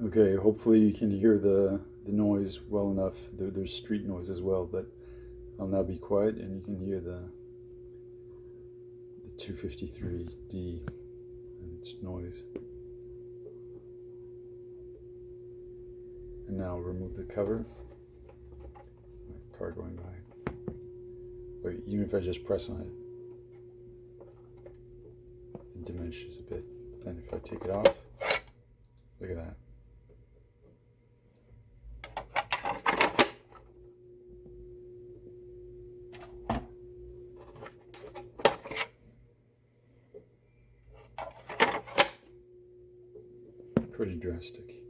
Okay, hopefully you can hear the noise well enough. There's street noise as well, but I'll now be quiet and you can hear the 253D and its noise. And now I'll remove the cover. My car going by. Wait, even if I just press on it, it diminishes a bit. Then if I take it off, look at that. Pretty drastic.